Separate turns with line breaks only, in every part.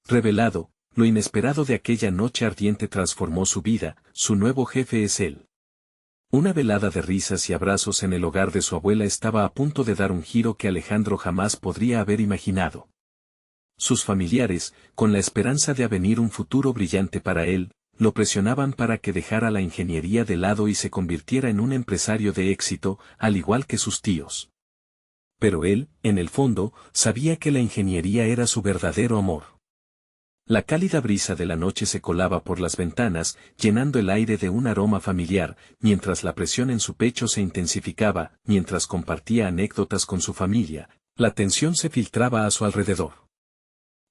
Revelado, lo inesperado de aquella noche ardiente transformó su vida, su nuevo jefe es él. Una velada de risas y abrazos en el hogar de su abuela estaba a punto de dar un giro que Alejandro jamás podría haber imaginado. Sus familiares, con la esperanza de avenir un futuro brillante para él, lo presionaban para que dejara la ingeniería de lado y se convirtiera en un empresario de éxito, al igual que sus tíos. Pero él, en el fondo, sabía que la ingeniería era su verdadero amor. La cálida brisa de la noche se colaba por las ventanas, llenando el aire de un aroma familiar, mientras la presión en su pecho se intensificaba, mientras compartía anécdotas con su familia, la tensión se filtraba a su alrededor.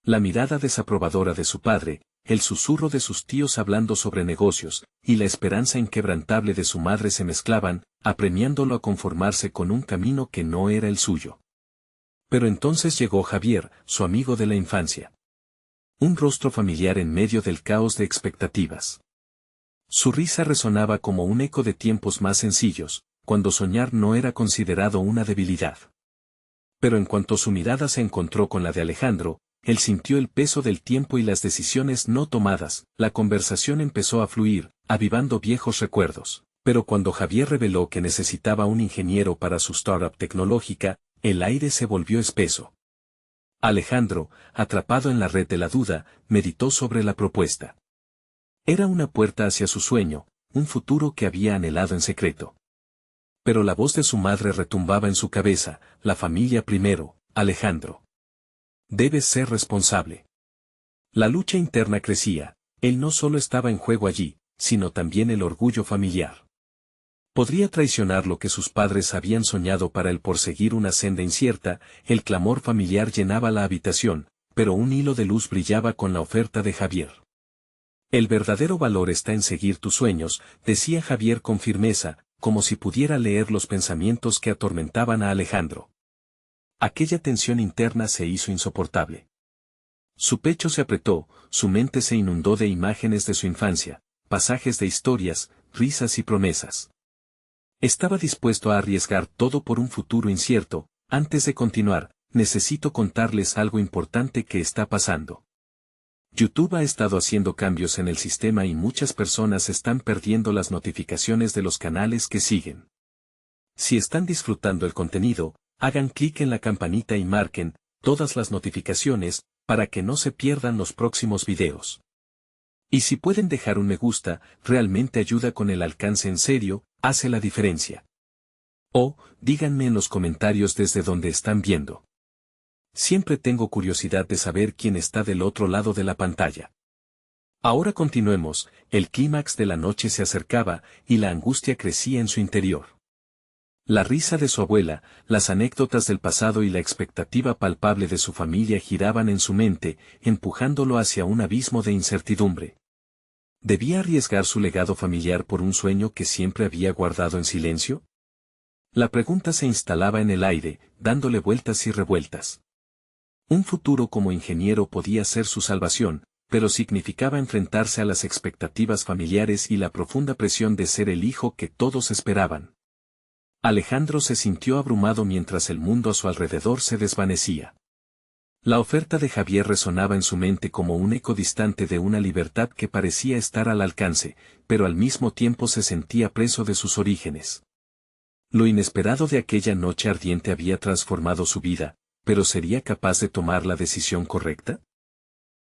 La mirada desaprobadora de su padre, el susurro de sus tíos hablando sobre negocios, y la esperanza inquebrantable de su madre se mezclaban, apremiándolo a conformarse con un camino que no era el suyo. Pero entonces llegó Javier, su amigo de la infancia. Un rostro familiar en medio del caos de expectativas. Su risa resonaba como un eco de tiempos más sencillos, cuando soñar no era considerado una debilidad. Pero en cuanto su mirada se encontró con la de Alejandro, él sintió el peso del tiempo y las decisiones no tomadas. La conversación empezó a fluir, avivando viejos recuerdos. Pero cuando Javier reveló que necesitaba un ingeniero para su startup tecnológica, el aire se volvió espeso. Alejandro, atrapado en la red de la duda, meditó sobre la propuesta. Era una puerta hacia su sueño, un futuro que había anhelado en secreto. Pero la voz de su madre retumbaba en su cabeza: la familia primero, Alejandro. Debes ser responsable. La lucha interna crecía, él no solo estaba en juego allí, sino también el orgullo familiar. Podría traicionar lo que sus padres habían soñado para él por seguir una senda incierta. El clamor familiar llenaba la habitación, pero un hilo de luz brillaba con la oferta de Javier. El verdadero valor está en seguir tus sueños, decía Javier con firmeza, como si pudiera leer los pensamientos que atormentaban a Alejandro. Aquella tensión interna se hizo insoportable. Su pecho se apretó, su mente se inundó de imágenes de su infancia, pasajes de historias, risas y promesas. Estaba dispuesto a arriesgar todo por un futuro incierto. Antes de continuar, necesito contarles algo importante que está pasando. YouTube ha estado haciendo cambios en el sistema y muchas personas están perdiendo las notificaciones de los canales que siguen. Si están disfrutando el contenido, hagan clic en la campanita y marquen todas las notificaciones para que no se pierdan los próximos videos. Y si pueden dejar un me gusta, realmente ayuda con el alcance, en serio, hace la diferencia. O, díganme en los comentarios desde donde están viendo. Siempre tengo curiosidad de saber quién está del otro lado de la pantalla. Ahora continuemos. El clímax de la noche se acercaba, y la angustia crecía en su interior. La risa de su abuela, las anécdotas del pasado y la expectativa palpable de su familia giraban en su mente, empujándolo hacia un abismo de incertidumbre. ¿Debía arriesgar su legado familiar por un sueño que siempre había guardado en silencio? La pregunta se instalaba en el aire, dándole vueltas y revueltas. Un futuro como ingeniero podía ser su salvación, pero significaba enfrentarse a las expectativas familiares y la profunda presión de ser el hijo que todos esperaban. Alejandro se sintió abrumado mientras el mundo a su alrededor se desvanecía. La oferta de Javier resonaba en su mente como un eco distante de una libertad que parecía estar al alcance, pero al mismo tiempo se sentía preso de sus orígenes. Lo inesperado de aquella noche ardiente había transformado su vida, pero ¿sería capaz de tomar la decisión correcta?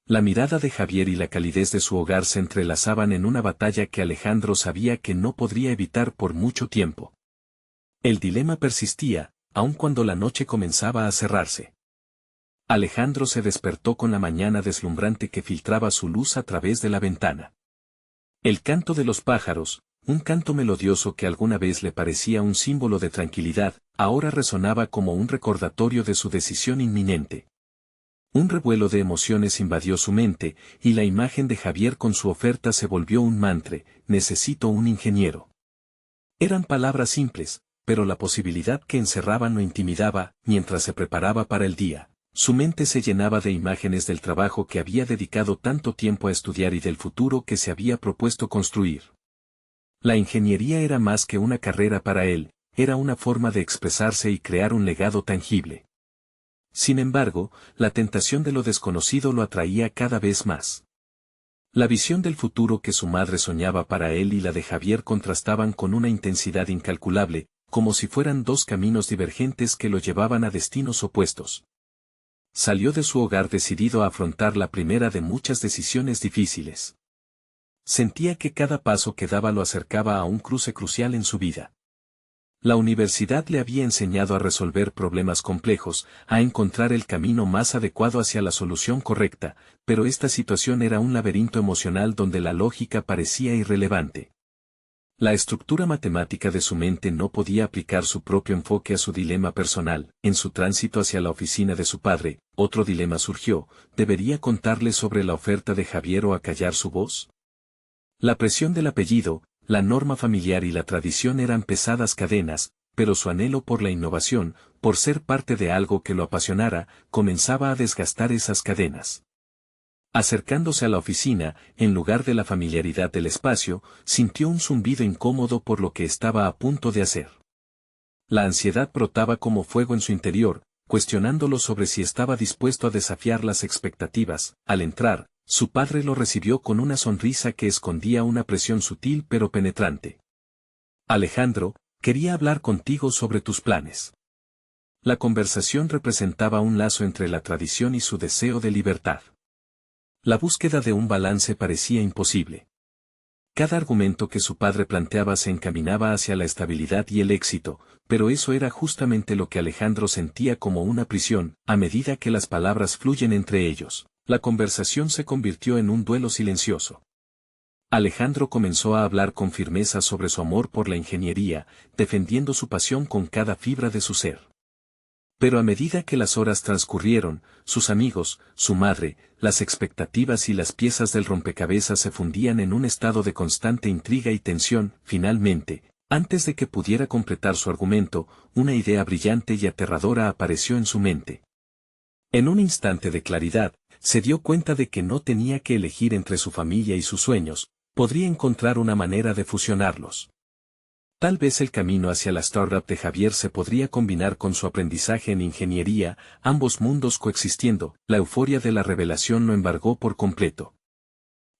La mirada de Javier y la calidez de su hogar se entrelazaban en una batalla que Alejandro sabía que no podría evitar por mucho tiempo. El dilema persistía, aun cuando la noche comenzaba a cerrarse. Alejandro se despertó con la mañana deslumbrante que filtraba su luz a través de la ventana. El canto de los pájaros, un canto melodioso que alguna vez le parecía un símbolo de tranquilidad, ahora resonaba como un recordatorio de su decisión inminente. Un revuelo de emociones invadió su mente, y la imagen de Javier con su oferta se volvió un mantra: necesito un ingeniero. Eran palabras simples, pero la posibilidad que encerraban lo intimidaba. Mientras se preparaba para el día, su mente se llenaba de imágenes del trabajo que había dedicado tanto tiempo a estudiar y del futuro que se había propuesto construir. La ingeniería era más que una carrera para él, era una forma de expresarse y crear un legado tangible. Sin embargo, la tentación de lo desconocido lo atraía cada vez más. La visión del futuro que su madre soñaba para él y la de Javier contrastaban con una intensidad incalculable, como si fueran dos caminos divergentes que lo llevaban a destinos opuestos. Salió de su hogar decidido a afrontar la primera de muchas decisiones difíciles. Sentía que cada paso que daba lo acercaba a un cruce crucial en su vida. La universidad le había enseñado a resolver problemas complejos, a encontrar el camino más adecuado hacia la solución correcta, pero esta situación era un laberinto emocional donde la lógica parecía irrelevante. La estructura matemática de su mente no podía aplicar su propio enfoque a su dilema personal. En su tránsito hacia la oficina de su padre, otro dilema surgió: ¿debería contarle sobre la oferta de Javier o acallar su voz? La presión del apellido, la norma familiar y la tradición eran pesadas cadenas, pero su anhelo por la innovación, por ser parte de algo que lo apasionara, comenzaba a desgastar esas cadenas. Acercándose a la oficina, en lugar de la familiaridad del espacio, sintió un zumbido incómodo por lo que estaba a punto de hacer. La ansiedad brotaba como fuego en su interior, cuestionándolo sobre si estaba dispuesto a desafiar las expectativas. Al entrar, su padre lo recibió con una sonrisa que escondía una presión sutil pero penetrante. Alejandro, quería hablar contigo sobre tus planes. La conversación representaba un lazo entre la tradición y su deseo de libertad. La búsqueda de un balance parecía imposible. Cada argumento que su padre planteaba se encaminaba hacia la estabilidad y el éxito, pero eso era justamente lo que Alejandro sentía como una prisión. A medida que las palabras fluyen entre ellos, la conversación se convirtió en un duelo silencioso. Alejandro comenzó a hablar con firmeza sobre su amor por la ingeniería, defendiendo su pasión con cada fibra de su ser. Pero a medida que las horas transcurrieron, sus amigos, su madre, las expectativas y las piezas del rompecabezas se fundían en un estado de constante intriga y tensión. Finalmente, antes de que pudiera completar su argumento, una idea brillante y aterradora apareció en su mente. En un instante de claridad, se dio cuenta de que no tenía que elegir entre su familia y sus sueños, podría encontrar una manera de fusionarlos. Tal vez el camino hacia la startup de Javier se podría combinar con su aprendizaje en ingeniería, ambos mundos coexistiendo. La euforia de la revelación lo embargó por completo.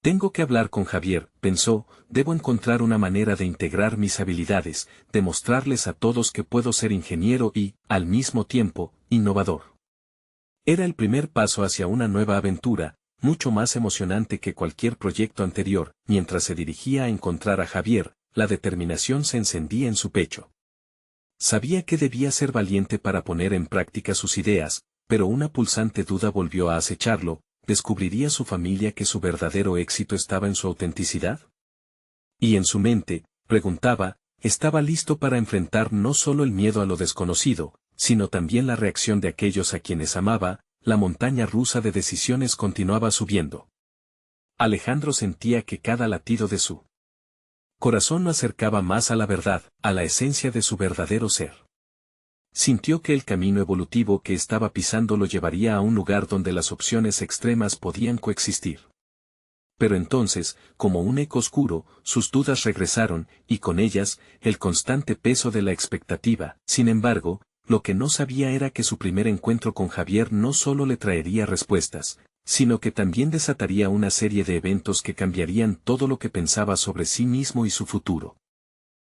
Tengo que hablar con Javier, pensó, debo encontrar una manera de integrar mis habilidades, demostrarles a todos que puedo ser ingeniero y, al mismo tiempo, innovador. Era el primer paso hacia una nueva aventura, mucho más emocionante que cualquier proyecto anterior. Mientras se dirigía a encontrar a Javier, la determinación se encendía en su pecho. Sabía que debía ser valiente para poner en práctica sus ideas, pero una pulsante duda volvió a acecharlo: ¿descubriría su familia que su verdadero éxito estaba en su autenticidad? Y en su mente, preguntaba, ¿estaba listo para enfrentar no solo el miedo a lo desconocido, sino también la reacción de aquellos a quienes amaba? La montaña rusa de decisiones continuaba subiendo. Alejandro sentía que cada latido de su corazón lo acercaba más a la verdad, a la esencia de su verdadero ser. Sintió que el camino evolutivo que estaba pisando lo llevaría a un lugar donde las opciones extremas podían coexistir. Pero entonces, como un eco oscuro, sus dudas regresaron, y con ellas, el constante peso de la expectativa. Sin embargo, lo que no sabía era que su primer encuentro con Javier no solo le traería respuestas, sino que también desataría una serie de eventos que cambiarían todo lo que pensaba sobre sí mismo y su futuro.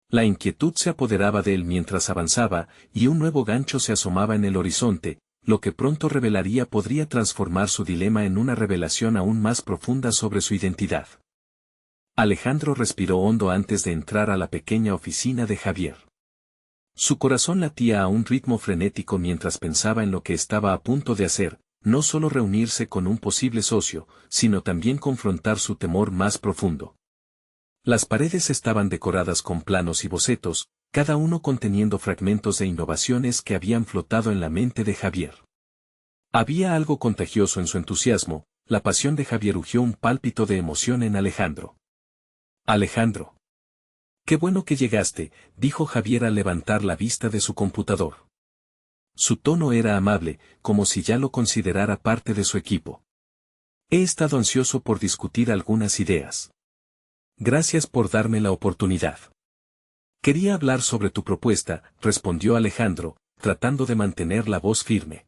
La inquietud se apoderaba de él mientras avanzaba, y un nuevo gancho se asomaba en el horizonte. Lo que pronto revelaría podría transformar su dilema en una revelación aún más profunda sobre su identidad. Alejandro respiró hondo antes de entrar a la pequeña oficina de Javier. Su corazón latía a un ritmo frenético mientras pensaba en lo que estaba a punto de hacer: no solo reunirse con un posible socio, sino también confrontar su temor más profundo. Las paredes estaban decoradas con planos y bocetos, cada uno conteniendo fragmentos de innovaciones que habían flotado en la mente de Javier. Había algo contagioso en su entusiasmo. La pasión de Javier ungió un pálpito de emoción en Alejandro. Alejandro. Qué bueno que llegaste, dijo Javier al levantar la vista de su computador. Su tono era amable, como si ya lo considerara parte de su equipo. He estado ansioso por discutir algunas ideas. Gracias por darme la oportunidad. Quería hablar sobre tu propuesta, respondió Alejandro, tratando de mantener la voz firme.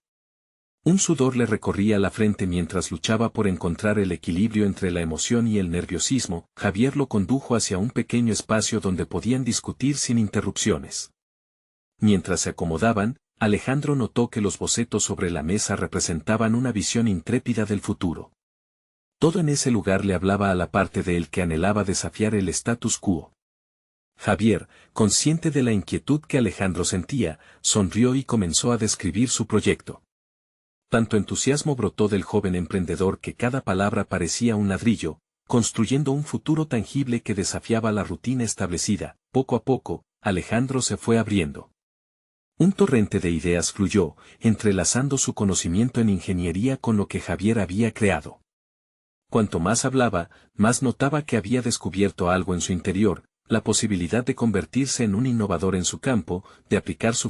Un sudor le recorría la frente mientras luchaba por encontrar el equilibrio entre la emoción y el nerviosismo. Javier lo condujo hacia un pequeño espacio donde podían discutir sin interrupciones. Mientras se acomodaban, Alejandro notó que los bocetos sobre la mesa representaban una visión intrépida del futuro. Todo en ese lugar le hablaba a la parte de él que anhelaba desafiar el status quo. Javier, consciente de la inquietud que Alejandro sentía, sonrió y comenzó a describir su proyecto. Tanto entusiasmo brotó del joven emprendedor que cada palabra parecía un ladrillo, construyendo un futuro tangible que desafiaba la rutina establecida. Poco a poco, Alejandro se fue abriendo. Un torrente de ideas fluyó, entrelazando su conocimiento en ingeniería con lo que Javier había creado. Cuanto más hablaba, más notaba que había descubierto algo en su interior, la posibilidad de convertirse en un innovador en su campo, de aplicar su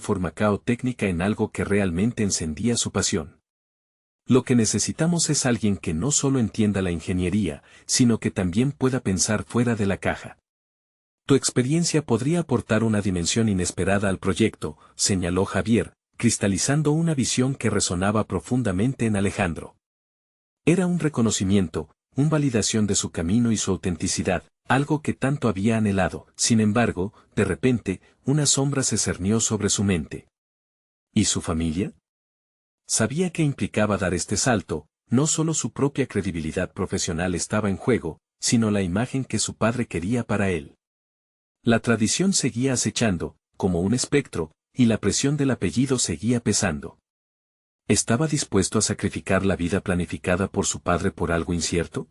técnica en algo que realmente encendía su pasión. Lo que necesitamos es alguien que no solo entienda la ingeniería, sino que también pueda pensar fuera de la caja. Tu experiencia podría aportar una dimensión inesperada al proyecto, señaló Javier, cristalizando una visión que resonaba profundamente en Alejandro. Era un reconocimiento, una validación de su camino y su autenticidad, algo que tanto había anhelado. Sin embargo, de repente, una sombra se cernió sobre su mente. ¿Y su familia? Sabía que implicaba dar este salto, no solo su propia credibilidad profesional estaba en juego, sino la imagen que su padre quería para él. La tradición seguía acechando, como un espectro, y la presión del apellido seguía pesando. ¿Estaba dispuesto a sacrificar la vida planificada por su padre por algo incierto?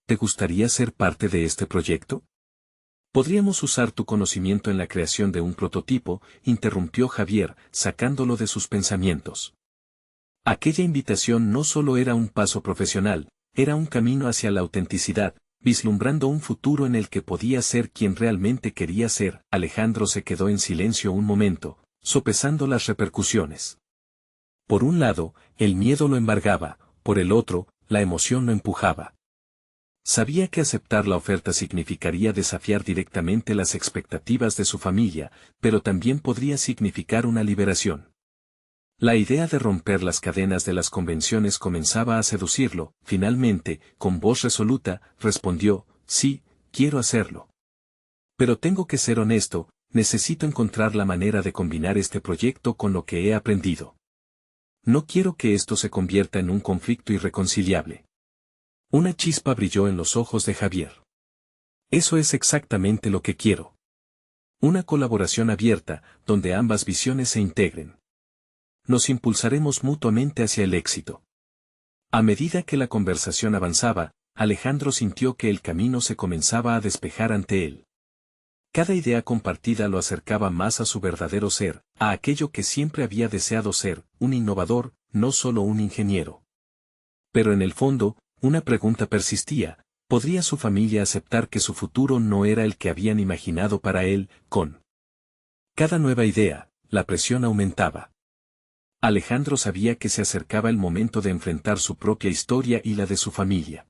¿Te gustaría ser parte de este proyecto? Podríamos usar tu conocimiento en la creación de un prototipo, interrumpió Javier, sacándolo de sus pensamientos. Aquella invitación no solo era un paso profesional, era un camino hacia la autenticidad, vislumbrando un futuro en el que podía ser quien realmente quería ser. Alejandro se quedó en silencio un momento, sopesando las repercusiones. Por un lado, el miedo lo embargaba, por el otro, la emoción lo empujaba. Sabía que aceptar la oferta significaría desafiar directamente las expectativas de su familia, pero también podría significar una liberación. La idea de romper las cadenas de las convenciones comenzaba a seducirlo. Finalmente, con voz resoluta, respondió, sí, quiero hacerlo. Pero tengo que ser honesto, necesito encontrar la manera de combinar este proyecto con lo que he aprendido. No quiero que esto se convierta en un conflicto irreconciliable. Una chispa brilló en los ojos de Javier. Eso es exactamente lo que quiero. Una colaboración abierta, donde ambas visiones se integren. Nos impulsaremos mutuamente hacia el éxito. A medida que la conversación avanzaba, Alejandro sintió que el camino se comenzaba a despejar ante él. Cada idea compartida lo acercaba más a su verdadero ser, a aquello que siempre había deseado ser, un innovador, no solo un ingeniero. Pero en el fondo, una pregunta persistía: ¿podría su familia aceptar que su futuro no era el que habían imaginado para él? Con cada nueva idea, la presión aumentaba. Alejandro sabía que se acercaba el momento de enfrentar su propia historia y la de su familia.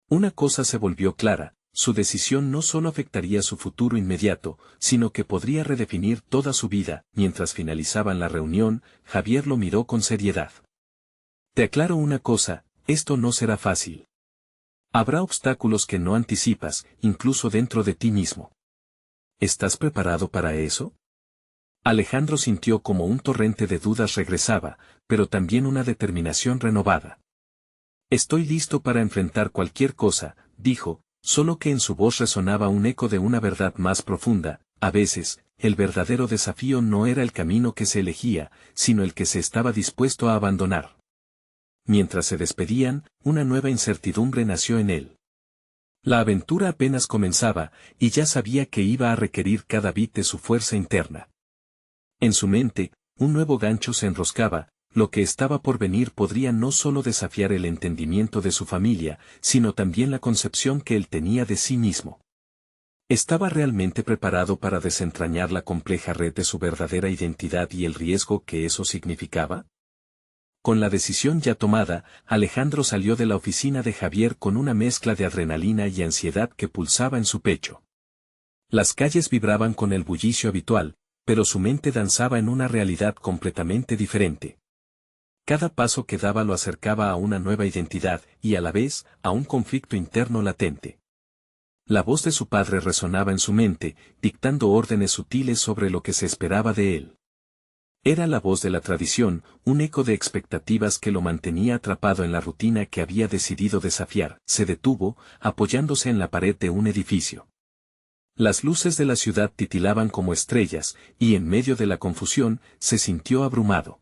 Una cosa se volvió clara: su decisión no solo afectaría su futuro inmediato, sino que podría redefinir toda su vida. Mientras finalizaban la reunión, Javier lo miró con seriedad. Te aclaro una cosa, esto no será fácil. Habrá obstáculos que no anticipas, incluso dentro de ti mismo. ¿Estás preparado para eso? Alejandro sintió como un torrente de dudas regresaba, pero también una determinación renovada. Estoy listo para enfrentar cualquier cosa, dijo, solo que en su voz resonaba un eco de una verdad más profunda. A veces, el verdadero desafío no era el camino que se elegía, sino el que se estaba dispuesto a abandonar. Mientras se despedían, una nueva incertidumbre nació en él. La aventura apenas comenzaba, y ya sabía que iba a requerir cada bit de su fuerza interna. En su mente, un nuevo gancho se enroscaba: lo que estaba por venir podría no solo desafiar el entendimiento de su familia, sino también la concepción que él tenía de sí mismo. ¿Estaba realmente preparado para desentrañar la compleja red de su verdadera identidad y el riesgo que eso significaba? Con la decisión ya tomada, Alejandro salió de la oficina de Javier con una mezcla de adrenalina y ansiedad que pulsaba en su pecho. Las calles vibraban con el bullicio habitual, pero su mente danzaba en una realidad completamente diferente. Cada paso que daba lo acercaba a una nueva identidad y a la vez a un conflicto interno latente. La voz de su padre resonaba en su mente, dictando órdenes sutiles sobre lo que se esperaba de él. Era la voz de la tradición, un eco de expectativas que lo mantenía atrapado en la rutina que había decidido desafiar. Se detuvo, apoyándose en la pared de un edificio. Las luces de la ciudad titilaban como estrellas, y en medio de la confusión, se sintió abrumado.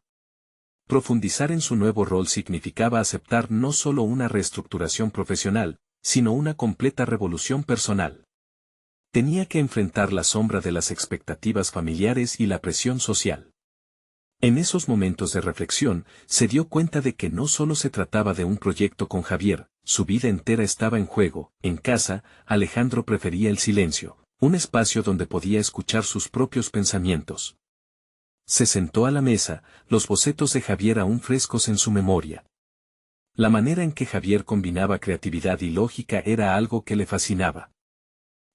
Profundizar en su nuevo rol significaba aceptar no solo una reestructuración profesional, sino una completa revolución personal. Tenía que enfrentar la sombra de las expectativas familiares y la presión social. En esos momentos de reflexión, se dio cuenta de que no solo se trataba de un proyecto con Javier, su vida entera estaba en juego. En casa, Alejandro prefería el silencio, un espacio donde podía escuchar sus propios pensamientos. Se sentó a la mesa, los bocetos de Javier aún frescos en su memoria. La manera en que Javier combinaba creatividad y lógica era algo que le fascinaba.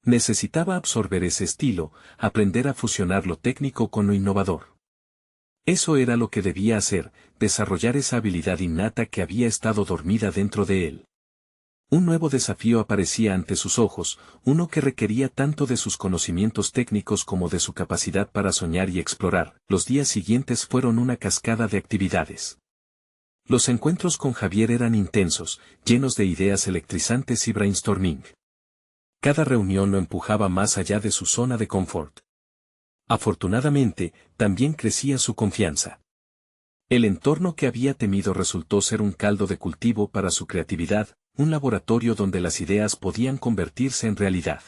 Necesitaba absorber ese estilo, aprender a fusionar lo técnico con lo innovador. Eso era lo que debía hacer, desarrollar esa habilidad innata que había estado dormida dentro de él. Un nuevo desafío aparecía ante sus ojos, uno que requería tanto de sus conocimientos técnicos como de su capacidad para soñar y explorar. Los días siguientes fueron una cascada de actividades. Los encuentros con Javier eran intensos, llenos de ideas electrizantes y brainstorming. Cada reunión lo empujaba más allá de su zona de confort. Afortunadamente, también crecía su confianza. El entorno que había temido resultó ser un caldo de cultivo para su creatividad, un laboratorio donde las ideas podían convertirse en realidad.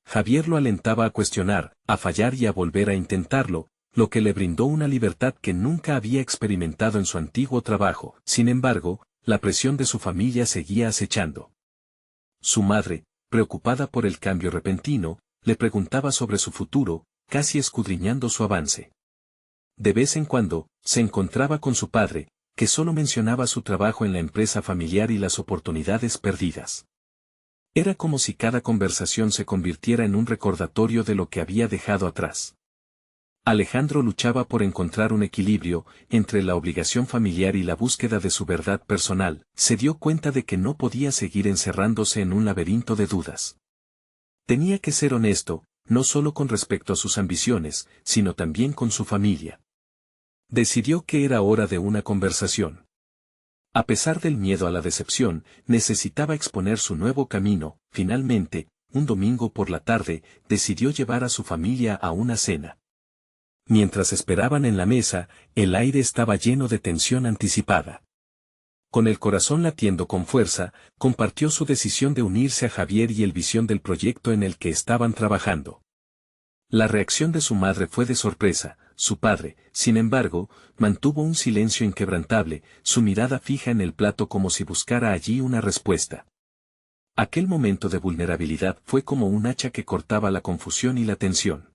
Javier lo alentaba a cuestionar, a fallar y a volver a intentarlo, lo que le brindó una libertad que nunca había experimentado en su antiguo trabajo. Sin embargo, la presión de su familia seguía acechando. Su madre, preocupada por el cambio repentino, le preguntaba sobre su futuro, casi escudriñando su avance. De vez en cuando, se encontraba con su padre, que solo mencionaba su trabajo en la empresa familiar y las oportunidades perdidas. Era como si cada conversación se convirtiera en un recordatorio de lo que había dejado atrás. Alejandro luchaba por encontrar un equilibrio entre la obligación familiar y la búsqueda de su verdad personal. Se dio cuenta de que no podía seguir encerrándose en un laberinto de dudas. Tenía que ser honesto, no solo con respecto a sus ambiciones, sino también con su familia. Decidió que era hora de una conversación. A pesar del miedo a la decepción, necesitaba exponer su nuevo camino. Finalmente, un domingo por la tarde, decidió llevar a su familia a una cena. Mientras esperaban en la mesa, el aire estaba lleno de tensión anticipada. Con el corazón latiendo con fuerza, compartió su decisión de unirse a Javier y el visión del proyecto en el que estaban trabajando. La reacción de su madre fue de sorpresa. Su padre, sin embargo, mantuvo un silencio inquebrantable, su mirada fija en el plato como si buscara allí una respuesta. Aquel momento de vulnerabilidad fue como un hacha que cortaba la confusión y la tensión.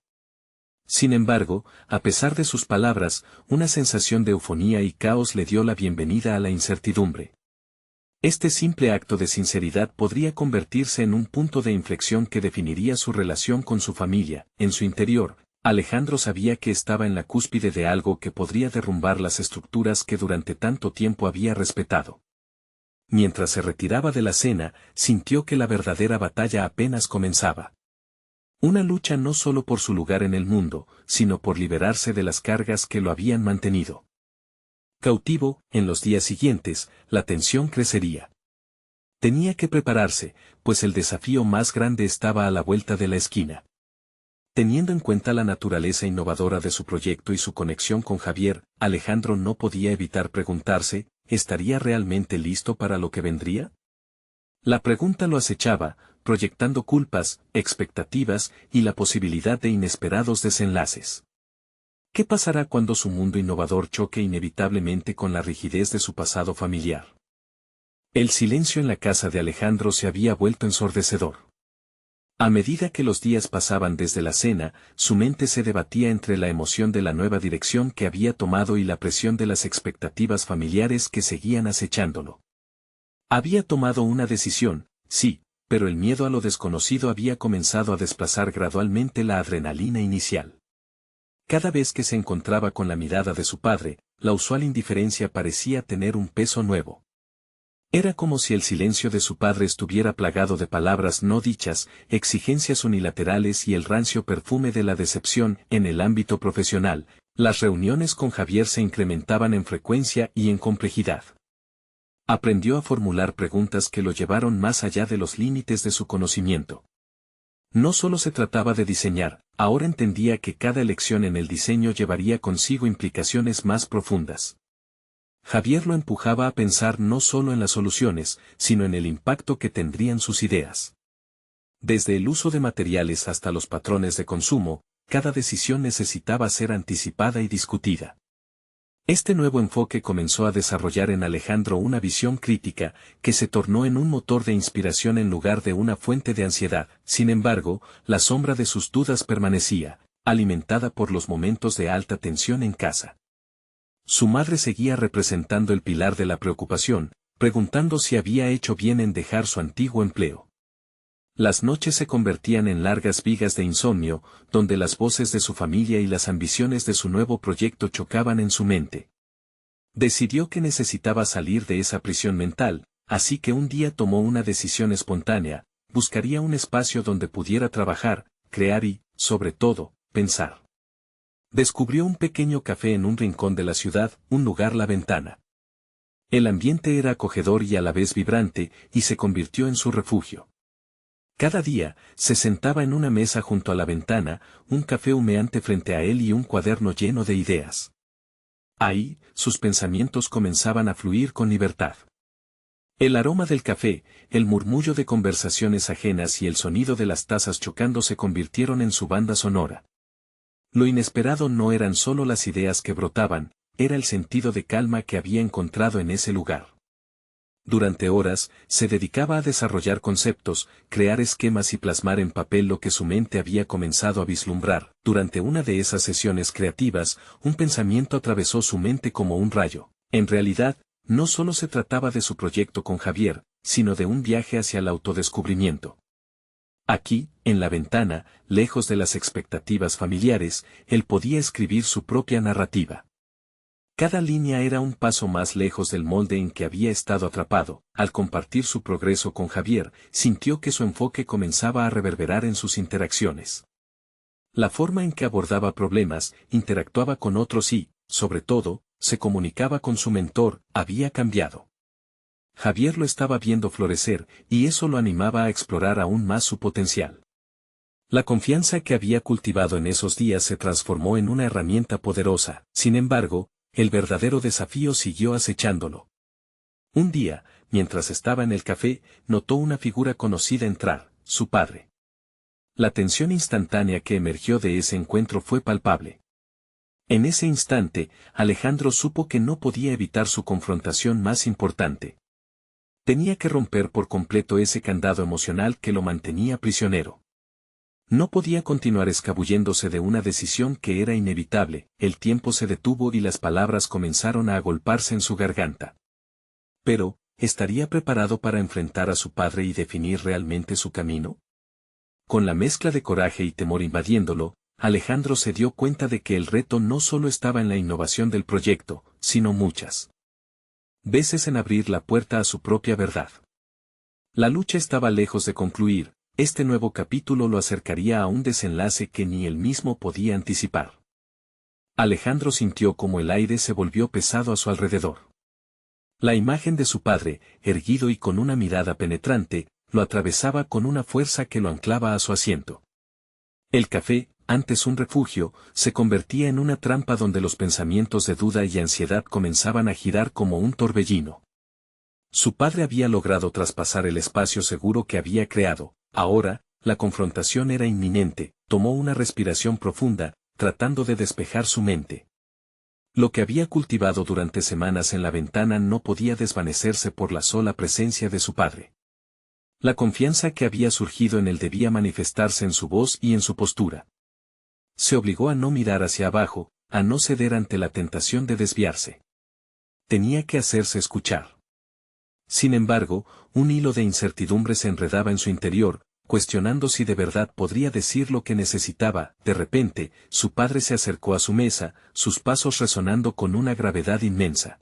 Sin embargo, a pesar de sus palabras, una sensación de eufonía y caos le dio la bienvenida a la incertidumbre. Este simple acto de sinceridad podría convertirse en un punto de inflexión que definiría su relación con su familia. En su interior, Alejandro sabía que estaba en la cúspide de algo que podría derrumbar las estructuras que durante tanto tiempo había respetado. Mientras se retiraba de la cena, sintió que la verdadera batalla apenas comenzaba. Una lucha no solo por su lugar en el mundo, sino por liberarse de las cargas que lo habían mantenido cautivo. En los días siguientes, la tensión crecería. Tenía que prepararse, pues el desafío más grande estaba a la vuelta de la esquina. Teniendo en cuenta la naturaleza innovadora de su proyecto y su conexión con Javier, Alejandro no podía evitar preguntarse, ¿estaría realmente listo para lo que vendría? La pregunta lo acechaba, proyectando culpas, expectativas y la posibilidad de inesperados desenlaces. ¿Qué pasará cuando su mundo innovador choque inevitablemente con la rigidez de su pasado familiar? El silencio en la casa de Alejandro se había vuelto ensordecedor. A medida que los días pasaban desde la cena, su mente se debatía entre la emoción de la nueva dirección que había tomado y la presión de las expectativas familiares que seguían acechándolo. Había tomado una decisión, sí, pero el miedo a lo desconocido había comenzado a desplazar gradualmente la adrenalina inicial. Cada vez que se encontraba con la mirada de su padre, la usual indiferencia parecía tener un peso nuevo. Era como si el silencio de su padre estuviera plagado de palabras no dichas, exigencias unilaterales y el rancio perfume de la decepción. En el ámbito profesional, las reuniones con Javier se incrementaban en frecuencia y en complejidad. Aprendió a formular preguntas que lo llevaron más allá de los límites de su conocimiento. No solo se trataba de diseñar, ahora entendía que cada elección en el diseño llevaría consigo implicaciones más profundas. Javier lo empujaba a pensar no solo en las soluciones, sino en el impacto que tendrían sus ideas. Desde el uso de materiales hasta los patrones de consumo, cada decisión necesitaba ser anticipada y discutida. Este nuevo enfoque comenzó a desarrollar en Alejandro una visión crítica, que se tornó en un motor de inspiración en lugar de una fuente de ansiedad. Sin embargo, la sombra de sus dudas permanecía, alimentada por los momentos de alta tensión en casa. Su madre seguía representando el pilar de la preocupación, preguntando si había hecho bien en dejar su antiguo empleo. Las noches se convertían en largas vigas de insomnio, donde las voces de su familia y las ambiciones de su nuevo proyecto chocaban en su mente. Decidió que necesitaba salir de esa prisión mental, así que un día tomó una decisión espontánea: buscaría un espacio donde pudiera trabajar, crear y, sobre todo, pensar. Descubrió un pequeño café en un rincón de la ciudad, un lugar La Ventana. El ambiente era acogedor y a la vez vibrante, y se convirtió en su refugio. Cada día, se sentaba en una mesa junto a la ventana, un café humeante frente a él y un cuaderno lleno de ideas. Ahí, sus pensamientos comenzaban a fluir con libertad. El aroma del café, el murmullo de conversaciones ajenas y el sonido de las tazas chocando se convirtieron en su banda sonora. Lo inesperado no eran solo las ideas que brotaban, era el sentido de calma que había encontrado en ese lugar. Durante horas, se dedicaba a desarrollar conceptos, crear esquemas y plasmar en papel lo que su mente había comenzado a vislumbrar. Durante una de esas sesiones creativas, un pensamiento atravesó su mente como un rayo. En realidad, no solo se trataba de su proyecto con Javier, sino de un viaje hacia el autodescubrimiento. Aquí, en La Ventana, lejos de las expectativas familiares, él podía escribir su propia narrativa. Cada línea era un paso más lejos del molde en que había estado atrapado. Al compartir su progreso con Javier, sintió que su enfoque comenzaba a reverberar en sus interacciones. La forma en que abordaba problemas, interactuaba con otros y, sobre todo, se comunicaba con su mentor, había cambiado. Javier lo estaba viendo florecer, y eso lo animaba a explorar aún más su potencial. La confianza que había cultivado en esos días se transformó en una herramienta poderosa. Sin embargo, el verdadero desafío siguió acechándolo. Un día, mientras estaba en el café, notó una figura conocida entrar: su padre. La tensión instantánea que emergió de ese encuentro fue palpable. En ese instante, Alejandro supo que no podía evitar su confrontación más importante. Tenía que romper por completo ese candado emocional que lo mantenía prisionero. No podía continuar escabulléndose de una decisión que era inevitable. El tiempo se detuvo y las palabras comenzaron a agolparse en su garganta. Pero, ¿estaría preparado para enfrentar a su padre y definir realmente su camino? Con la mezcla de coraje y temor invadiéndolo, Alejandro se dio cuenta de que el reto no solo estaba en la innovación del proyecto, sino muchas veces en abrir la puerta a su propia verdad. La lucha estaba lejos de concluir. Este nuevo capítulo lo acercaría a un desenlace que ni él mismo podía anticipar. Alejandro sintió como el aire se volvió pesado a su alrededor. La imagen de su padre, erguido y con una mirada penetrante, lo atravesaba con una fuerza que lo anclaba a su asiento. El café, antes un refugio, se convertía en una trampa donde los pensamientos de duda y ansiedad comenzaban a girar como un torbellino. Su padre había logrado traspasar el espacio seguro que había creado. Ahora, la confrontación era inminente. Tomó una respiración profunda, tratando de despejar su mente. Lo que había cultivado durante semanas en La Ventana no podía desvanecerse por la sola presencia de su padre. La confianza que había surgido en él debía manifestarse en su voz y en su postura. Se obligó a no mirar hacia abajo, a no ceder ante la tentación de desviarse. Tenía que hacerse escuchar. Sin embargo, un hilo de incertidumbre se enredaba en su interior, cuestionando si de verdad podría decir lo que necesitaba. De repente, su padre se acercó a su mesa, sus pasos resonando con una gravedad inmensa.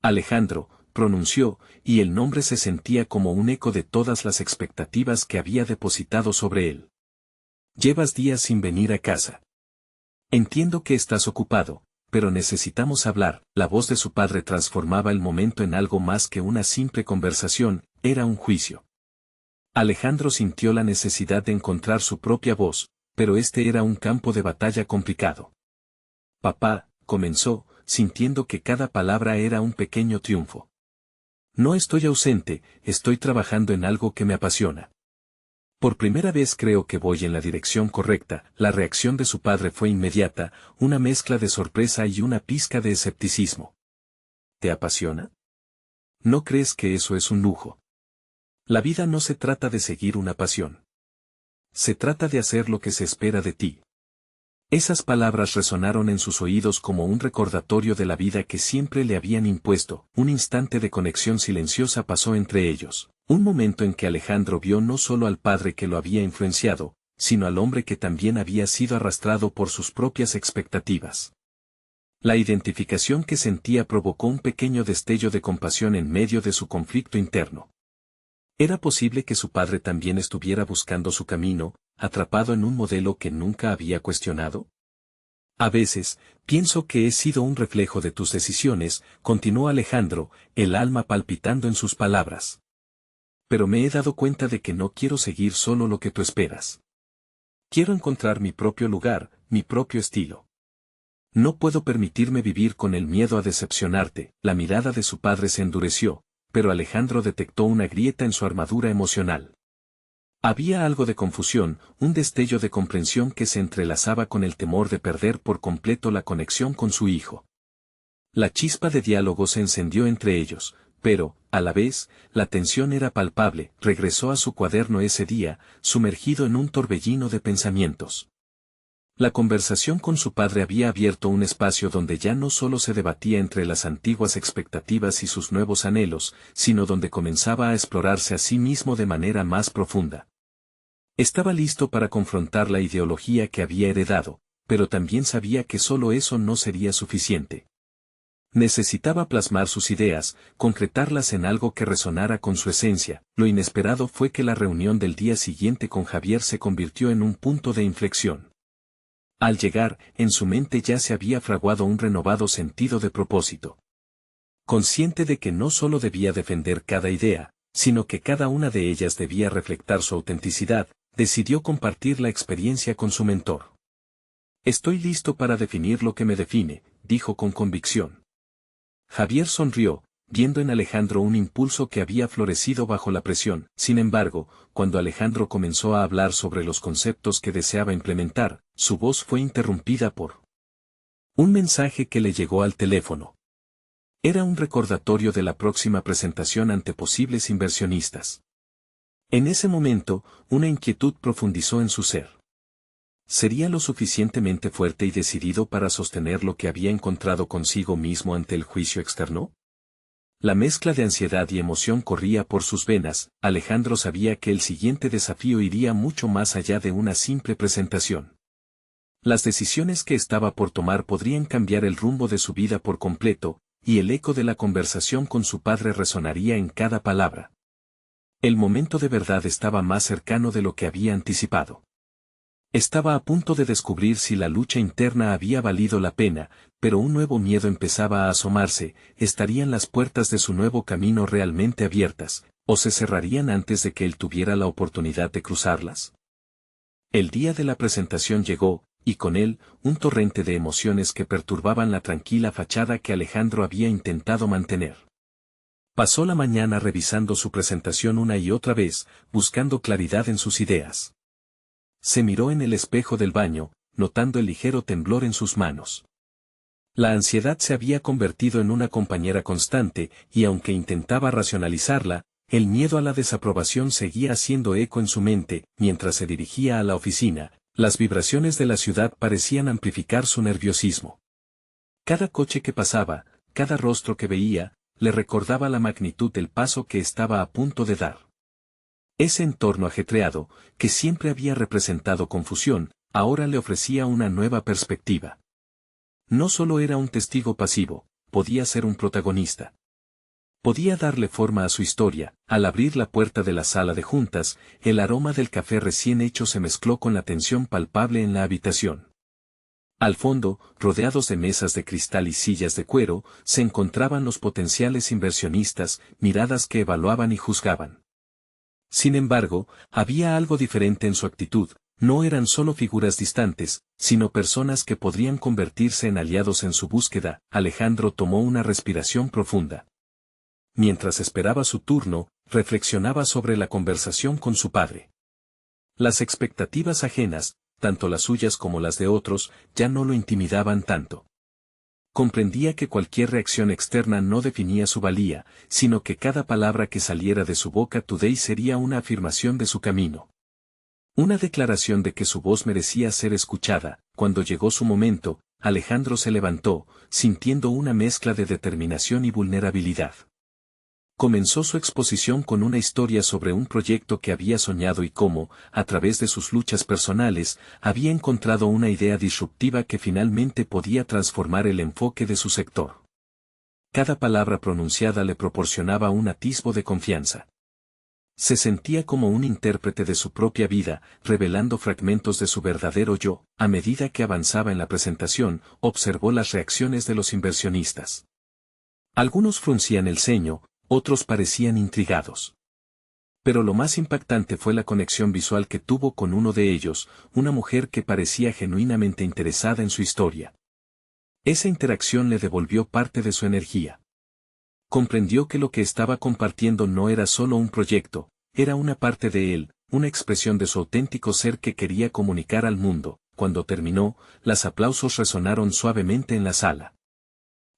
Alejandro, pronunció, y el nombre se sentía como un eco de todas las expectativas que había depositado sobre él. Llevas días sin venir a casa. Entiendo que estás ocupado, pero necesitamos hablar. La voz de su padre transformaba el momento en algo más que una simple conversación, era un juicio. Alejandro sintió la necesidad de encontrar su propia voz, pero este era un campo de batalla complicado. Papá, comenzó, sintiendo que cada palabra era un pequeño triunfo. No estoy ausente, estoy trabajando en algo que me apasiona. Por primera vez creo que voy en la dirección correcta. La reacción de su padre fue inmediata, una mezcla de sorpresa y una pizca de escepticismo. ¿Te apasiona? ¿No crees que eso es un lujo? La vida no se trata de seguir una pasión. Se trata de hacer lo que se espera de ti. Esas palabras resonaron en sus oídos como un recordatorio de la vida que siempre le habían impuesto. Un instante de conexión silenciosa pasó entre ellos, un momento en que Alejandro vio no solo al padre que lo había influenciado, sino al hombre que también había sido arrastrado por sus propias expectativas. La identificación que sentía provocó un pequeño destello de compasión en medio de su conflicto interno. ¿Era posible que su padre también estuviera buscando su camino, atrapado en un modelo que nunca había cuestionado? A veces, pienso que he sido un reflejo de tus decisiones, continuó Alejandro, el alma palpitando en sus palabras. Pero me he dado cuenta de que no quiero seguir solo lo que tú esperas. Quiero encontrar mi propio lugar, mi propio estilo. No puedo permitirme vivir con el miedo a decepcionarte. La mirada de su padre se endureció, pero Alejandro detectó una grieta en su armadura emocional. Había algo de confusión, un destello de comprensión que se entrelazaba con el temor de perder por completo la conexión con su hijo. La chispa de diálogo se encendió entre ellos, pero, a la vez, la tensión era palpable. Regresó a su cuaderno ese día, sumergido en un torbellino de pensamientos. La conversación con su padre había abierto un espacio donde ya no solo se debatía entre las antiguas expectativas y sus nuevos anhelos, sino donde comenzaba a explorarse a sí mismo de manera más profunda. Estaba listo para confrontar la ideología que había heredado, pero también sabía que solo eso no sería suficiente. Necesitaba plasmar sus ideas, concretarlas en algo que resonara con su esencia. Lo inesperado fue que la reunión del día siguiente con Javier se convirtió en un punto de inflexión. Al llegar, en su mente ya se había fraguado un renovado sentido de propósito. Consciente de que no solo debía defender cada idea, sino que cada una de ellas debía reflejar su autenticidad, decidió compartir la experiencia con su mentor. Estoy listo para definir lo que me define, dijo con convicción. Javier sonrió, viendo en Alejandro un impulso que había florecido bajo la presión. Sin embargo, cuando Alejandro comenzó a hablar sobre los conceptos que deseaba implementar, su voz fue interrumpida por un mensaje que le llegó al teléfono. Era un recordatorio de la próxima presentación ante posibles inversionistas. En ese momento, una inquietud profundizó en su ser. ¿Sería lo suficientemente fuerte y decidido para sostener lo que había encontrado consigo mismo ante el juicio externo? La mezcla de ansiedad y emoción corría por sus venas. Alejandro sabía que el siguiente desafío iría mucho más allá de una simple presentación. Las decisiones que estaba por tomar podrían cambiar el rumbo de su vida por completo, y el eco de la conversación con su padre resonaría en cada palabra. El momento de verdad estaba más cercano de lo que había anticipado. Estaba a punto de descubrir si la lucha interna había valido la pena, pero un nuevo miedo empezaba a asomarse. ¿Estarían las puertas de su nuevo camino realmente abiertas, o se cerrarían antes de que él tuviera la oportunidad de cruzarlas? El día de la presentación llegó, y con él, un torrente de emociones que perturbaban la tranquila fachada que Alejandro había intentado mantener. Pasó la mañana revisando su presentación una y otra vez, buscando claridad en sus ideas. Se miró en el espejo del baño, notando el ligero temblor en sus manos. La ansiedad se había convertido en una compañera constante, y aunque intentaba racionalizarla, el miedo a la desaprobación seguía haciendo eco en su mente. Mientras se dirigía a la oficina, las vibraciones de la ciudad parecían amplificar su nerviosismo. Cada coche que pasaba, cada rostro que veía, le recordaba la magnitud del paso que estaba a punto de dar. Ese entorno ajetreado, que siempre había representado confusión, ahora le ofrecía una nueva perspectiva. No solo era un testigo pasivo, podía ser un protagonista. Podía darle forma a su historia. Al abrir la puerta de la sala de juntas, el aroma del café recién hecho se mezcló con la tensión palpable en la habitación. Al fondo, rodeados de mesas de cristal y sillas de cuero, se encontraban los potenciales inversionistas, miradas que evaluaban y juzgaban. Sin embargo, había algo diferente en su actitud. No eran solo figuras distantes, sino personas que podrían convertirse en aliados en su búsqueda. Alejandro tomó una respiración profunda. Mientras esperaba su turno, reflexionaba sobre la conversación con su padre. Las expectativas ajenas, tanto las suyas como las de otros, ya no lo intimidaban tanto. Comprendía que cualquier reacción externa no definía su valía, sino que cada palabra que saliera de su boca today sería una afirmación de su camino. Una declaración de que su voz merecía ser escuchada. Cuando llegó su momento, Alejandro se levantó, sintiendo una mezcla de determinación y vulnerabilidad. Comenzó su exposición con una historia sobre un proyecto que había soñado y cómo, a través de sus luchas personales, había encontrado una idea disruptiva que finalmente podía transformar el enfoque de su sector. Cada palabra pronunciada le proporcionaba un atisbo de confianza. Se sentía como un intérprete de su propia vida, revelando fragmentos de su verdadero yo. A medida que avanzaba en la presentación, observó las reacciones de los inversionistas. Algunos fruncían el ceño, otros parecían intrigados. Pero lo más impactante fue la conexión visual que tuvo con uno de ellos, una mujer que parecía genuinamente interesada en su historia. Esa interacción le devolvió parte de su energía. Comprendió que lo que estaba compartiendo no era solo un proyecto, era una parte de él, una expresión de su auténtico ser que quería comunicar al mundo. Cuando terminó, los aplausos resonaron suavemente en la sala.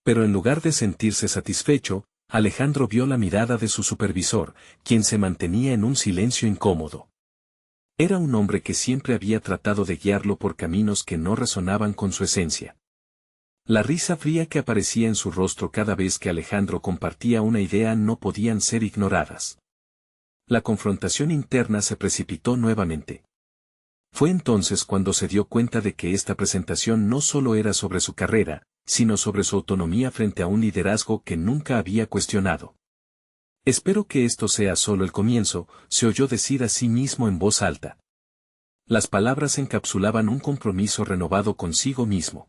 Pero en lugar de sentirse satisfecho, Alejandro vio la mirada de su supervisor, quien se mantenía en un silencio incómodo. Era un hombre que siempre había tratado de guiarlo por caminos que no resonaban con su esencia. La risa fría que aparecía en su rostro cada vez que Alejandro compartía una idea no podían ser ignoradas. La confrontación interna se precipitó nuevamente. Fue entonces cuando se dio cuenta de que esta presentación no solo era sobre su carrera, sino sobre su autonomía frente a un liderazgo que nunca había cuestionado. Espero que esto sea solo el comienzo, se oyó decir a sí mismo en voz alta. Las palabras encapsulaban un compromiso renovado consigo mismo.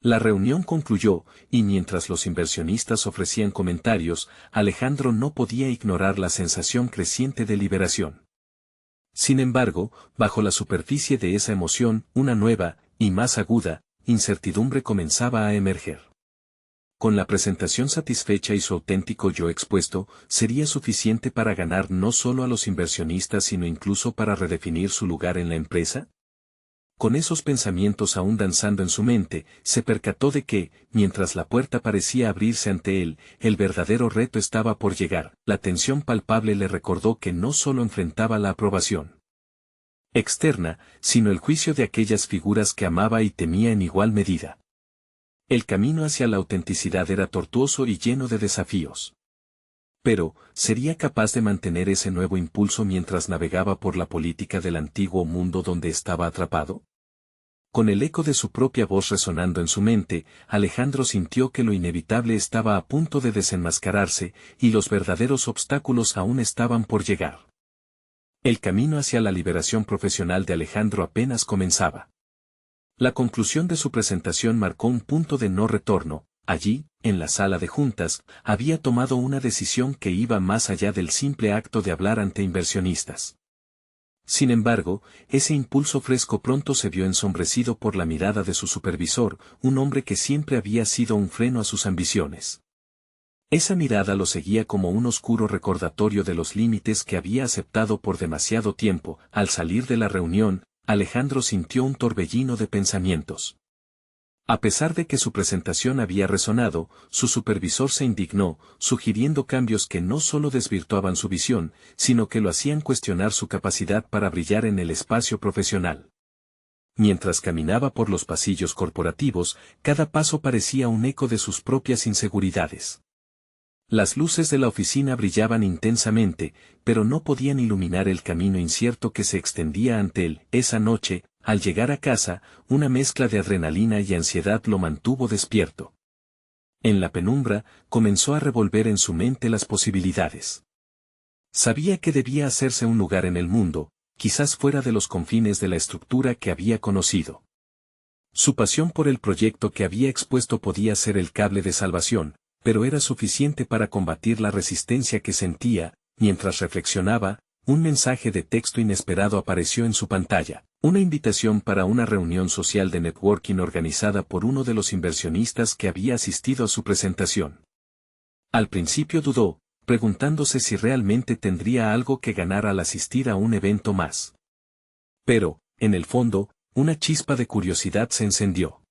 La reunión concluyó, y mientras los inversionistas ofrecían comentarios, Alejandro no podía ignorar la sensación creciente de liberación. Sin embargo, bajo la superficie de esa emoción, una nueva, y más aguda, incertidumbre comenzaba a emerger. Con la presentación satisfecha y su auténtico yo expuesto, ¿sería suficiente para ganar no solo a los inversionistas sino incluso para redefinir su lugar en la empresa? Con esos pensamientos aún danzando en su mente, se percató de que, mientras la puerta parecía abrirse ante él, el verdadero reto estaba por llegar. La tensión palpable le recordó que no solo enfrentaba la aprobación externa, sino el juicio de aquellas figuras que amaba y temía en igual medida. El camino hacia la autenticidad era tortuoso y lleno de desafíos. Pero, ¿sería capaz de mantener ese nuevo impulso mientras navegaba por la política del antiguo mundo donde estaba atrapado? Con el eco de su propia voz resonando en su mente, Alejandro sintió que lo inevitable estaba a punto de desenmascararse, y los verdaderos obstáculos aún estaban por llegar. El camino hacia la liberación profesional de Alejandro apenas comenzaba. La conclusión de su presentación marcó un punto de no retorno. Allí, en la sala de juntas, había tomado una decisión que iba más allá del simple acto de hablar ante inversionistas. Sin embargo, ese impulso fresco pronto se vio ensombrecido por la mirada de su supervisor, un hombre que siempre había sido un freno a sus ambiciones. Esa mirada lo seguía como un oscuro recordatorio de los límites que había aceptado por demasiado tiempo. Al salir de la reunión, Alejandro sintió un torbellino de pensamientos. A pesar de que su presentación había resonado, su supervisor se indignó, sugiriendo cambios que no solo desvirtuaban su visión, sino que lo hacían cuestionar su capacidad para brillar en el espacio profesional. Mientras caminaba por los pasillos corporativos, cada paso parecía un eco de sus propias inseguridades. Las luces de la oficina brillaban intensamente, pero no podían iluminar el camino incierto que se extendía ante él. Esa noche, al llegar a casa, una mezcla de adrenalina y ansiedad lo mantuvo despierto. En la penumbra, comenzó a revolver en su mente las posibilidades. Sabía que debía hacerse un lugar en el mundo, quizás fuera de los confines de la estructura que había conocido. Su pasión por el proyecto que había expuesto podía ser el cable de salvación, pero era suficiente para combatir la resistencia que sentía. Mientras reflexionaba, un mensaje de texto inesperado apareció en su pantalla, una invitación para una reunión social de networking organizada por uno de los inversionistas que había asistido a su presentación. Al principio dudó, preguntándose si realmente tendría algo que ganar al asistir a un evento más. Pero, en el fondo, una chispa de curiosidad se encendió.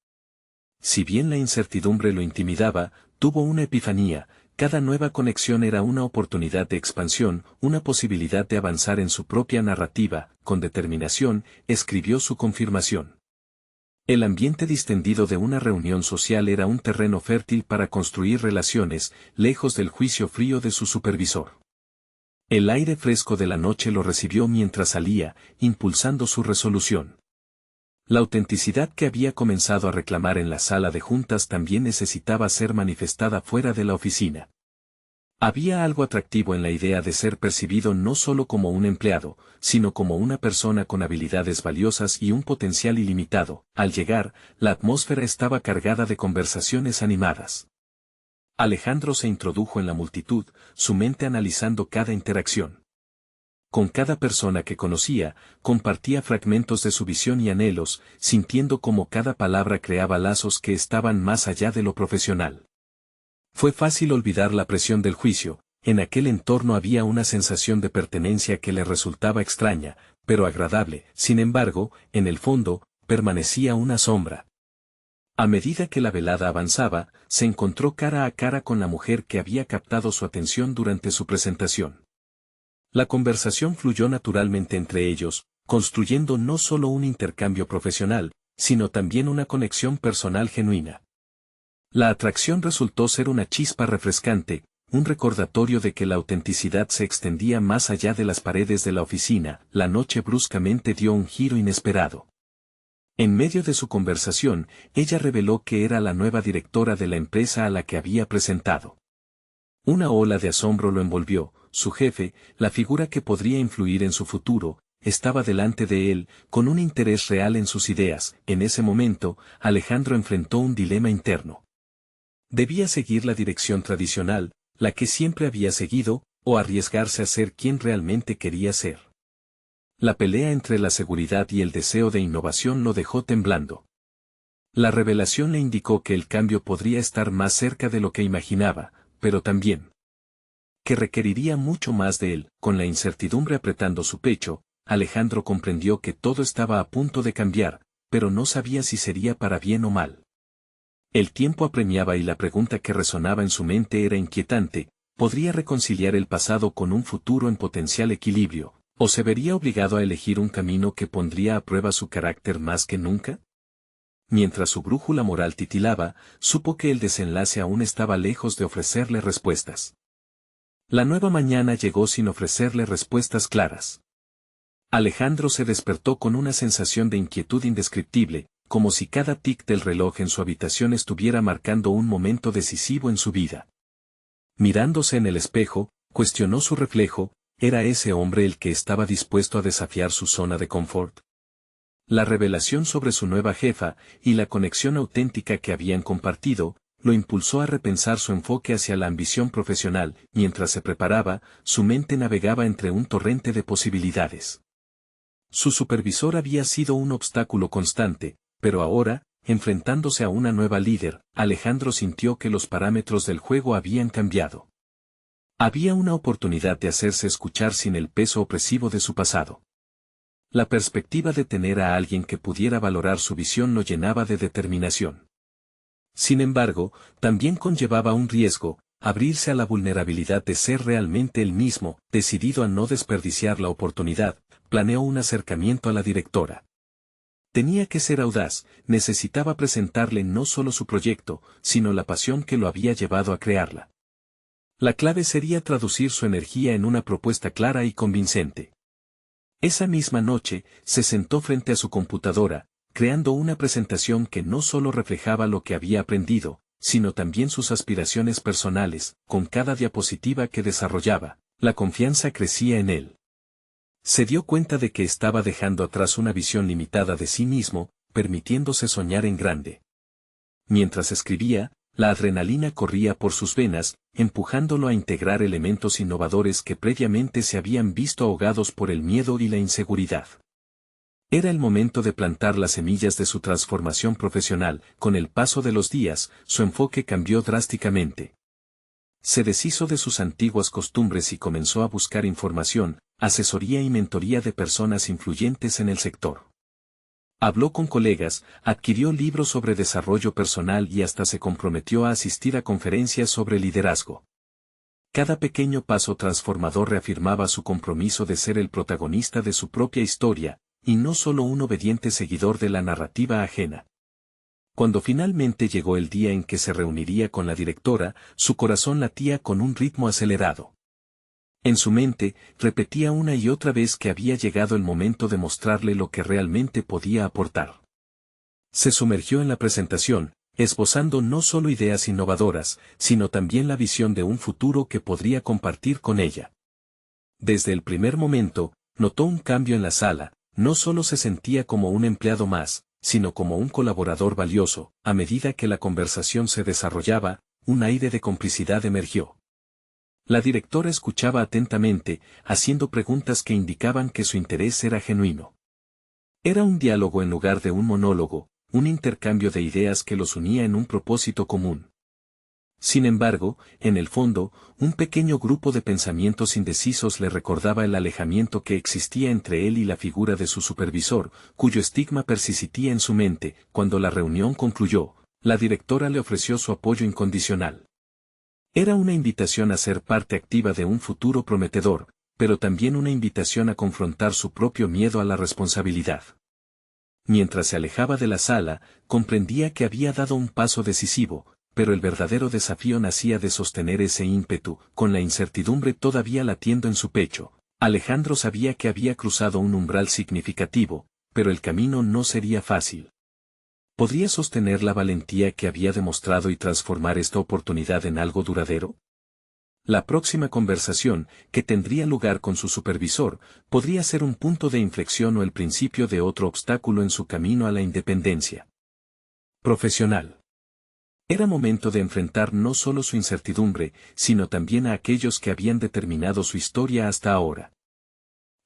Si bien la incertidumbre lo intimidaba, tuvo una epifanía. Cada nueva conexión era una oportunidad de expansión, una posibilidad de avanzar en su propia narrativa. Con determinación, escribió su confirmación. El ambiente distendido de una reunión social era un terreno fértil para construir relaciones, lejos del juicio frío de su supervisor. El aire fresco de la noche lo recibió mientras salía, impulsando su resolución. La autenticidad que había comenzado a reclamar en la sala de juntas también necesitaba ser manifestada fuera de la oficina. Había algo atractivo en la idea de ser percibido no solo como un empleado, sino como una persona con habilidades valiosas y un potencial ilimitado. Al llegar, la atmósfera estaba cargada de conversaciones animadas. Alejandro se introdujo en la multitud, su mente analizando cada interacción. Con cada persona que conocía, compartía fragmentos de su visión y anhelos, sintiendo cómo cada palabra creaba lazos que estaban más allá de lo profesional. Fue fácil olvidar la presión del juicio. En aquel entorno había una sensación de pertenencia que le resultaba extraña, pero agradable. Sin embargo, en el fondo, permanecía una sombra. A medida que la velada avanzaba, se encontró cara a cara con la mujer que había captado su atención durante su presentación. La conversación fluyó naturalmente entre ellos, construyendo no solo un intercambio profesional, sino también una conexión personal genuina. La atracción resultó ser una chispa refrescante, un recordatorio de que la autenticidad se extendía más allá de las paredes de la oficina. La noche bruscamente dio un giro inesperado. En medio de su conversación, ella reveló que era la nueva directora de la empresa a la que había presentado. Una ola de asombro lo envolvió. Su jefe, la figura que podría influir en su futuro, estaba delante de él, con un interés real en sus ideas. En ese momento, Alejandro enfrentó un dilema interno. Debía seguir la dirección tradicional, la que siempre había seguido, o arriesgarse a ser quien realmente quería ser. La pelea entre la seguridad y el deseo de innovación lo dejó temblando. La revelación le indicó que el cambio podría estar más cerca de lo que imaginaba, pero también que requeriría mucho más de él. Con la incertidumbre apretando su pecho, Alejandro comprendió que todo estaba a punto de cambiar, pero no sabía si sería para bien o mal. El tiempo apremiaba y la pregunta que resonaba en su mente era inquietante: ¿podría reconciliar el pasado con un futuro en potencial equilibrio, o se vería obligado a elegir un camino que pondría a prueba su carácter más que nunca? Mientras su brújula moral titilaba, supo que el desenlace aún estaba lejos de ofrecerle respuestas. La nueva mañana llegó sin ofrecerle respuestas claras. Alejandro se despertó con una sensación de inquietud indescriptible, como si cada tic del reloj en su habitación estuviera marcando un momento decisivo en su vida. Mirándose en el espejo, cuestionó su reflejo: ¿era ese hombre el que estaba dispuesto a desafiar su zona de confort? La revelación sobre su nueva jefa, y la conexión auténtica que habían compartido, lo impulsó a repensar su enfoque hacia la ambición profesional. Mientras se preparaba, su mente navegaba entre un torrente de posibilidades. Su supervisor había sido un obstáculo constante, pero ahora, enfrentándose a una nueva líder, Alejandro sintió que los parámetros del juego habían cambiado. Había una oportunidad de hacerse escuchar sin el peso opresivo de su pasado. La perspectiva de tener a alguien que pudiera valorar su visión lo llenaba de determinación. Sin embargo, también conllevaba un riesgo: abrirse a la vulnerabilidad de ser realmente él mismo. Decidido a no desperdiciar la oportunidad, planeó un acercamiento a la directora. Tenía que ser audaz, necesitaba presentarle no solo su proyecto, sino la pasión que lo había llevado a crearla. La clave sería traducir su energía en una propuesta clara y convincente. Esa misma noche, se sentó frente a su computadora, creando una presentación que no solo reflejaba lo que había aprendido, sino también sus aspiraciones personales. Con cada diapositiva que desarrollaba, la confianza crecía en él. Se dio cuenta de que estaba dejando atrás una visión limitada de sí mismo, permitiéndose soñar en grande. Mientras escribía, la adrenalina corría por sus venas, empujándolo a integrar elementos innovadores que previamente se habían visto ahogados por el miedo y la inseguridad. Era el momento de plantar las semillas de su transformación profesional. Con el paso de los días, su enfoque cambió drásticamente. Se deshizo de sus antiguas costumbres y comenzó a buscar información, asesoría y mentoría de personas influyentes en el sector. Habló con colegas, adquirió libros sobre desarrollo personal y hasta se comprometió a asistir a conferencias sobre liderazgo. Cada pequeño paso transformador reafirmaba su compromiso de ser el protagonista de su propia historia, y no solo un obediente seguidor de la narrativa ajena. Cuando finalmente llegó el día en que se reuniría con la directora, su corazón latía con un ritmo acelerado. En su mente, repetía una y otra vez que había llegado el momento de mostrarle lo que realmente podía aportar. Se sumergió en la presentación, esbozando no solo ideas innovadoras, sino también la visión de un futuro que podría compartir con ella. Desde el primer momento, notó un cambio en la sala. No solo se sentía como un empleado más, sino como un colaborador valioso. A medida que la conversación se desarrollaba, un aire de complicidad emergió. La directora escuchaba atentamente, haciendo preguntas que indicaban que su interés era genuino. Era un diálogo en lugar de un monólogo, un intercambio de ideas que los unía en un propósito común. Sin embargo, en el fondo, un pequeño grupo de pensamientos indecisos le recordaba el alejamiento que existía entre él y la figura de su supervisor, cuyo estigma persistía en su mente. Cuando la reunión concluyó, la directora le ofreció su apoyo incondicional. Era una invitación a ser parte activa de un futuro prometedor, pero también una invitación a confrontar su propio miedo a la responsabilidad. Mientras se alejaba de la sala, comprendía que había dado un paso decisivo, pero el verdadero desafío nacía de sostener ese ímpetu. Con la incertidumbre todavía latiendo en su pecho, Alejandro sabía que había cruzado un umbral significativo, pero el camino no sería fácil. ¿Podría sostener la valentía que había demostrado y transformar esta oportunidad en algo duradero? La próxima conversación, que tendría lugar con su supervisor, podría ser un punto de inflexión o el principio de otro obstáculo en su camino a la independencia profesional. Era momento de enfrentar no solo su incertidumbre, sino también a aquellos que habían determinado su historia hasta ahora.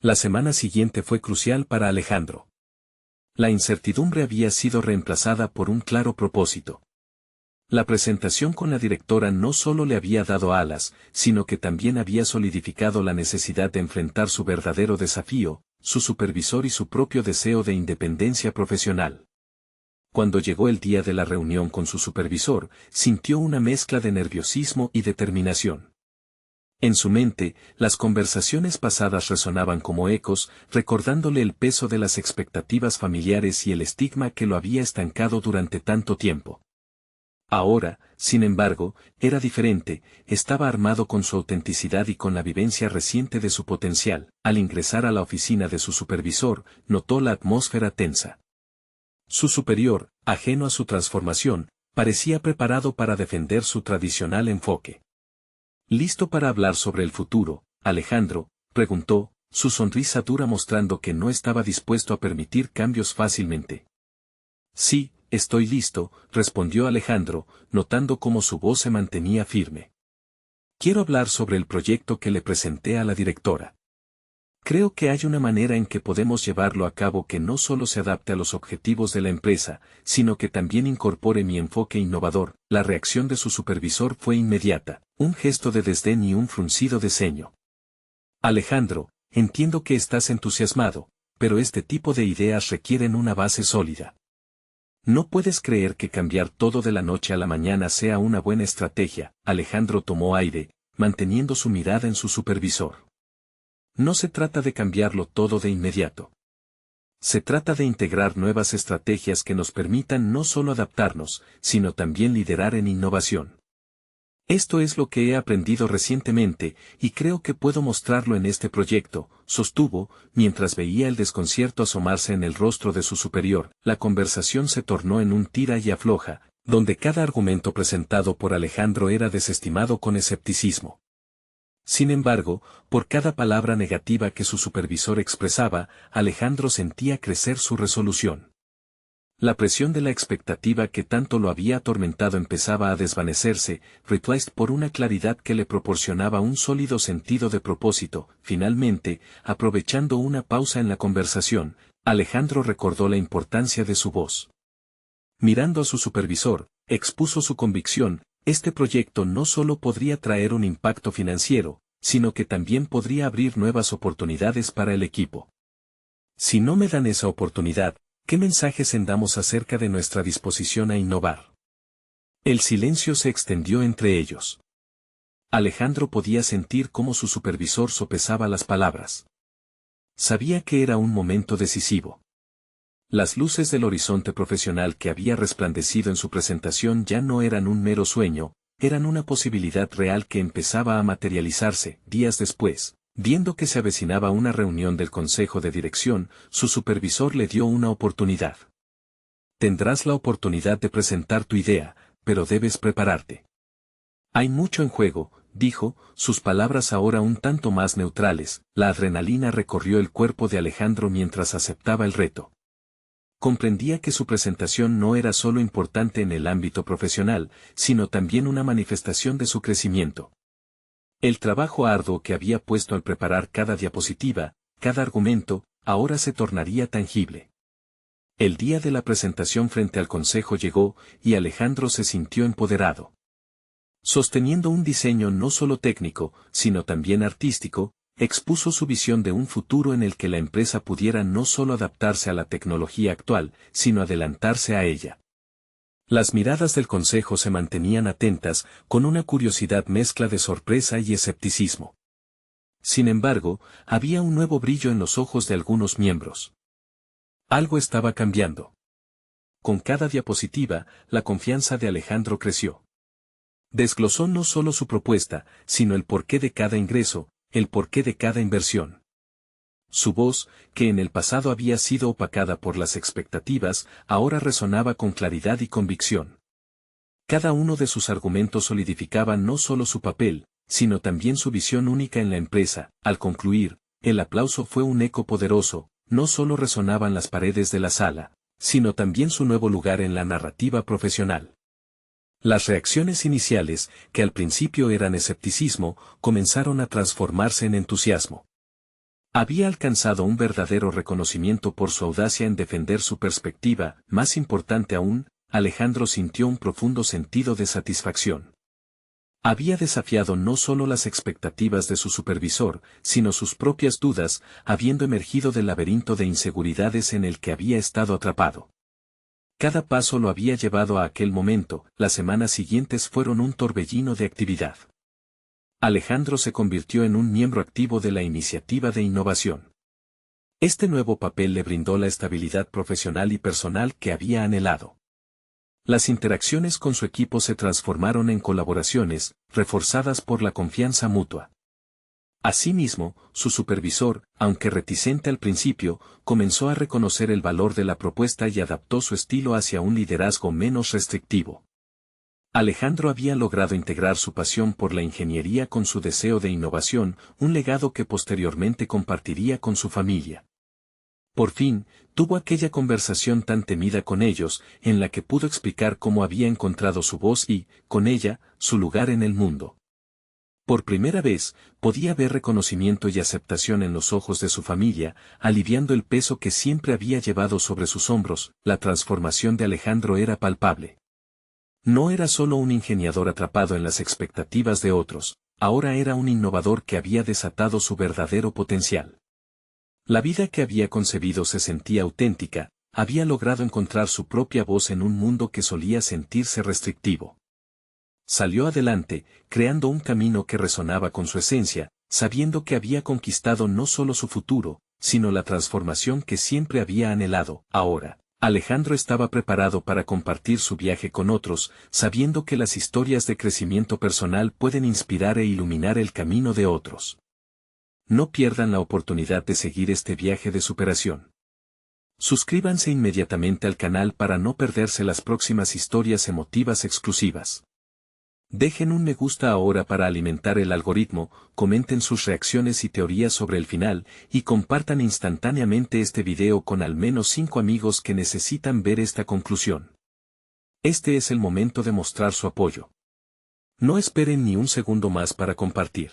La semana siguiente fue crucial para Alejandro. La incertidumbre había sido reemplazada por un claro propósito. La presentación con la directora no solo le había dado alas, sino que también había solidificado la necesidad de enfrentar su verdadero desafío, su supervisor y su propio deseo de independencia profesional. Cuando llegó el día de la reunión con su supervisor, sintió una mezcla de nerviosismo y determinación. En su mente, las conversaciones pasadas resonaban como ecos, recordándole el peso de las expectativas familiares y el estigma que lo había estancado durante tanto tiempo. Ahora, sin embargo, era diferente. Estaba armado con su autenticidad y con la vivencia reciente de su potencial. Al ingresar a la oficina de su supervisor, notó la atmósfera tensa. Su superior, ajeno a su transformación, parecía preparado para defender su tradicional enfoque. ¿Listo para hablar sobre el futuro, Alejandro?, preguntó, su sonrisa dura mostrando que no estaba dispuesto a permitir cambios fácilmente. Sí, estoy listo, respondió Alejandro, notando cómo su voz se mantenía firme. Quiero hablar sobre el proyecto que le presenté a la directora. Creo que hay una manera en que podemos llevarlo a cabo que no solo se adapte a los objetivos de la empresa, sino que también incorpore mi enfoque innovador. La reacción de su supervisor fue inmediata, un gesto de desdén y un fruncido de ceño. Alejandro, entiendo que estás entusiasmado, pero este tipo de ideas requieren una base sólida. No puedes creer que cambiar todo de la noche a la mañana sea una buena estrategia. Alejandro tomó aire, manteniendo su mirada en su supervisor. No se trata de cambiarlo todo de inmediato. Se trata de integrar nuevas estrategias que nos permitan no solo adaptarnos, sino también liderar en innovación. Esto es lo que he aprendido recientemente, y creo que puedo mostrarlo en este proyecto, sostuvo, mientras veía el desconcierto asomarse en el rostro de su superior. La conversación se tornó en un tira y afloja, donde cada argumento presentado por Alejandro era desestimado con escepticismo. Sin embargo, por cada palabra negativa que su supervisor expresaba, Alejandro sentía crecer su resolución. La presión de la expectativa que tanto lo había atormentado empezaba a desvanecerse, replaced por una claridad que le proporcionaba un sólido sentido de propósito. Finalmente, aprovechando una pausa en la conversación, Alejandro recordó la importancia de su voz. Mirando a su supervisor, expuso su convicción: este proyecto no solo podría traer un impacto financiero, sino que también podría abrir nuevas oportunidades para el equipo. Si no me dan esa oportunidad, ¿qué mensaje sendamos acerca de nuestra disposición a innovar? El silencio se extendió entre ellos. Alejandro podía sentir cómo su supervisor sopesaba las palabras. Sabía que era un momento decisivo. Las luces del horizonte profesional que había resplandecido en su presentación ya no eran un mero sueño, eran una posibilidad real que empezaba a materializarse. Días después, viendo que se avecinaba una reunión del consejo de dirección, su supervisor le dio una oportunidad. Tendrás la oportunidad de presentar tu idea, pero debes prepararte. Hay mucho en juego, dijo, sus palabras ahora un tanto más neutrales. La adrenalina recorrió el cuerpo de Alejandro mientras aceptaba el reto. Comprendía que su presentación no era solo importante en el ámbito profesional, sino también una manifestación de su crecimiento. El trabajo arduo que había puesto al preparar cada diapositiva, cada argumento, ahora se tornaría tangible. El día de la presentación frente al consejo llegó, y Alejandro se sintió empoderado. Sosteniendo un diseño no solo técnico, sino también artístico, expuso su visión de un futuro en el que la empresa pudiera no solo adaptarse a la tecnología actual, sino adelantarse a ella. Las miradas del consejo se mantenían atentas, con una curiosidad mezcla de sorpresa y escepticismo. Sin embargo, había un nuevo brillo en los ojos de algunos miembros. Algo estaba cambiando. Con cada diapositiva, la confianza de Alejandro creció. Desglosó no solo su propuesta, sino el porqué de cada ingreso, el porqué de cada inversión. Su voz, que en el pasado había sido opacada por las expectativas, ahora resonaba con claridad y convicción. Cada uno de sus argumentos solidificaba no solo su papel, sino también su visión única en la empresa. Al concluir, el aplauso fue un eco poderoso, no solo resonaban las paredes de la sala, sino también su nuevo lugar en la narrativa profesional. Las reacciones iniciales, que al principio eran escepticismo, comenzaron a transformarse en entusiasmo. Había alcanzado un verdadero reconocimiento por su audacia en defender su perspectiva. Más importante aún, Alejandro sintió un profundo sentido de satisfacción. Había desafiado no solo las expectativas de su supervisor, sino sus propias dudas, habiendo emergido del laberinto de inseguridades en el que había estado atrapado. Cada paso lo había llevado a aquel momento. Las semanas siguientes fueron un torbellino de actividad. Alejandro se convirtió en un miembro activo de la iniciativa de innovación. Este nuevo papel le brindó la estabilidad profesional y personal que había anhelado. Las interacciones con su equipo se transformaron en colaboraciones, reforzadas por la confianza mutua. Asimismo, su supervisor, aunque reticente al principio, comenzó a reconocer el valor de la propuesta y adaptó su estilo hacia un liderazgo menos restrictivo. Alejandro había logrado integrar su pasión por la ingeniería con su deseo de innovación, un legado que posteriormente compartiría con su familia. Por fin, tuvo aquella conversación tan temida con ellos, en la que pudo explicar cómo había encontrado su voz y, con ella, su lugar en el mundo. Por primera vez, podía ver reconocimiento y aceptación en los ojos de su familia, aliviando el peso que siempre había llevado sobre sus hombros. La transformación de Alejandro era palpable. No era solo un ingeniador atrapado en las expectativas de otros, ahora era un innovador que había desatado su verdadero potencial. La vida que había concebido se sentía auténtica, había logrado encontrar su propia voz en un mundo que solía sentirse restrictivo. Salió adelante, creando un camino que resonaba con su esencia, sabiendo que había conquistado no solo su futuro, sino la transformación que siempre había anhelado. Ahora, Alejandro estaba preparado para compartir su viaje con otros, sabiendo que las historias de crecimiento personal pueden inspirar e iluminar el camino de otros. No pierdan la oportunidad de seguir este viaje de superación. Suscríbanse inmediatamente al canal para no perderse las próximas historias emotivas exclusivas. Dejen un me gusta ahora para alimentar el algoritmo, comenten sus reacciones y teorías sobre el final, y compartan instantáneamente este video con al menos 5 amigos que necesitan ver esta conclusión. Este es el momento de mostrar su apoyo. No esperen ni un segundo más para compartir.